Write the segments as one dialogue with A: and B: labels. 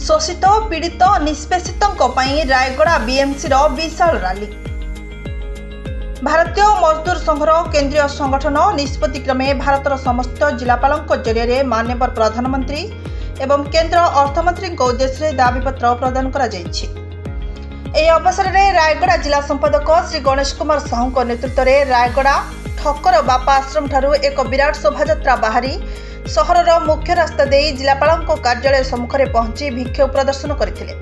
A: शोषित पीड़ित निष्पेषितों ପାଇଁ रायगड़ा बीएमसी विशाल रैली। भारतीय मजदूर संघर केंद्रीय संगठन निष्पत्ति क्रमे भारतर समस्त जिलापालों जरिए माननीय प्रधानमंत्री एवं केंद्र अर्थमंत्री उद्देश्य दाबीपत्र प्रदान करा जायछि। ଏହି ଅବସରରେ ରାୟଗଡ଼ା ଜିଲ୍ଲା ସମ୍ପାଦକ ଶ୍ରୀ ଗଣେଶ କୁମାର ସାହୁଙ୍କ ନେତୃତ୍ୱରେ ରାୟଗଡ଼ା ଠକର ବାପା ଆଶ୍ରମ ଠାରୁ ଏକ ବିରାଟ ଶୋଭାଯାତ୍ରା ବାହାରି ସହରର ମୁଖ୍ୟ ରାସ୍ତା ଦେଇ ଜିଲ୍ଲାପାଳଙ୍କ କାର୍ଯ୍ୟାଳୟ ସମ୍ମୁଖରେ ପହଞ୍ଚି ବିକ୍ଷୋଭ ପ୍ରଦର୍ଶନ କରିଥିଲେ।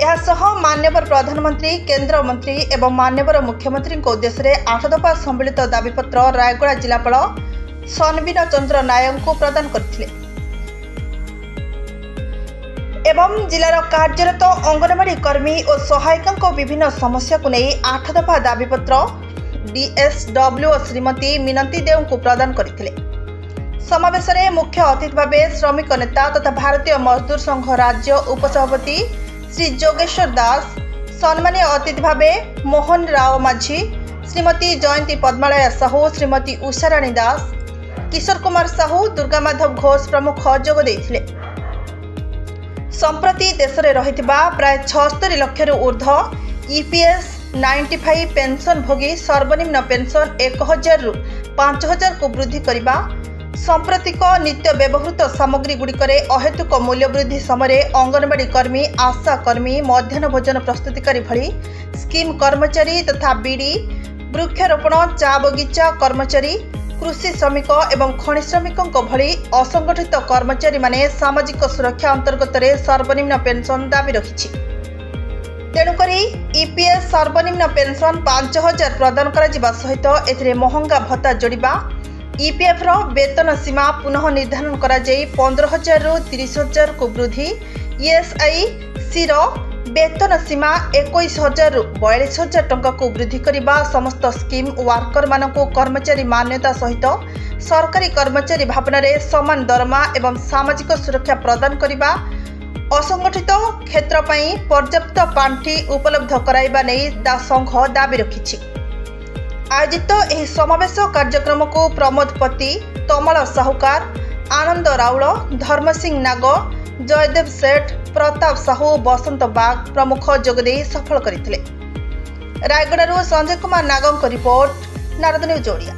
A: ଏହାସହ ମାନ୍ୟବର ପ୍ରଧାନମନ୍ତ୍ରୀ କେନ୍ଦ୍ରମନ୍ତ୍ରୀ ଏବଂ ମାନ୍ୟବର ମୁଖ୍ୟମନ୍ତ୍ରୀଙ୍କ ଉଦ୍ଦେଶ୍ୟରେ 8 ଦଫା ସମ୍ମିଳିତ ଦାବିପତ୍ର ରାୟଗଡ଼ା ଜିଲ୍ଲାପାଳ ସନବିନ ଚନ୍ଦ୍ର ନାୟକଙ୍କୁ ପ୍ରଦାନ କରିଥିଲେ एवं जिलार कार्यरत अंगनवाड़ी कर्मी और सहायिका विभिन्न समस्या को नहीं 8 दफा दाबीपत्र डीएसडब्ल्यू श्रीमती मिनती देव को प्रदान करथिले। समावेश में मुख्य अतिथि भाव श्रमिक नेता तथा भारतीय मजदूर संघ राज्य उपसभापति श्री जोगेश्वर दास, सम्मानीय अतिथि भाव मोहन राव माझी, श्रीमती जयंती पद्मालया साहू, श्रीमती उषाराणी दास, किशोर कुमार साहू, दुर्गा माधव घोष प्रमुख जोग देथिले। संप्रति देश में रही प्राय 76 लक्ष ऊर्ध्व ईपीएस 95 पेंशन भोगी सर्वनिम्न पेंशन 1000 रु 5000 को वृद्धि करने, सांप्रतिक नित्य व्यवहृत सामग्री गुड़िकर अहेतुक मूल्य वृद्धि समय अंगनवाड़ी कर्मी, आशा कर्मी, मध्याह्न भोजन प्रस्तुतिकारी भली स्कीम कर्मचारी तथा बीडी, वृक्षारोपण, चा बगीचा कर्मचारी, कृषि श्रमिक एवं खनि श्रमिकों भली असंगठित कर्मचारी माने सामाजिक सुरक्षा अंतर्गत सर्वनिम्न पेंशन दाबी रखिछि। तेणुकरी ईपीएस सर्वनिम्न पेंशन 5000 प्रदान करा सहित एथिरे महंगा भत्ता जोड़िबा, ईपीएफ रो वेतन सीमा पुनः निर्धारण करा जाई 15000 रु 30000 को वृद्धि, ईएसआईसी रो वेतन सीमा 21000 रु 42000 टंका को वृद्धि करने, समस्त स्कीम वर्कर मानक कर्मचारी मान्यता सहित सरकारी कर्मचारी भावना रे समान दरमा एवं सामाजिक सुरक्षा प्रदान करने, असंगठित क्षेत्र पई पर्याप्त पांठी उपलब्ध कराइबा नहीं संघ दाबी रखिछि। आयोजित एही समावेश कार्यक्रम को प्रमोद पति, तमल साहुकार, आनंद राउल, धर्मसिंह नाग, जयदेव सेठ, प्रताप साहू, बसंत बाग प्रमुख जोगदे सफल करथिले। रायगड़ारू संजय कुमार नागों रिपोर्ट, नारद न्यूज ओडिया।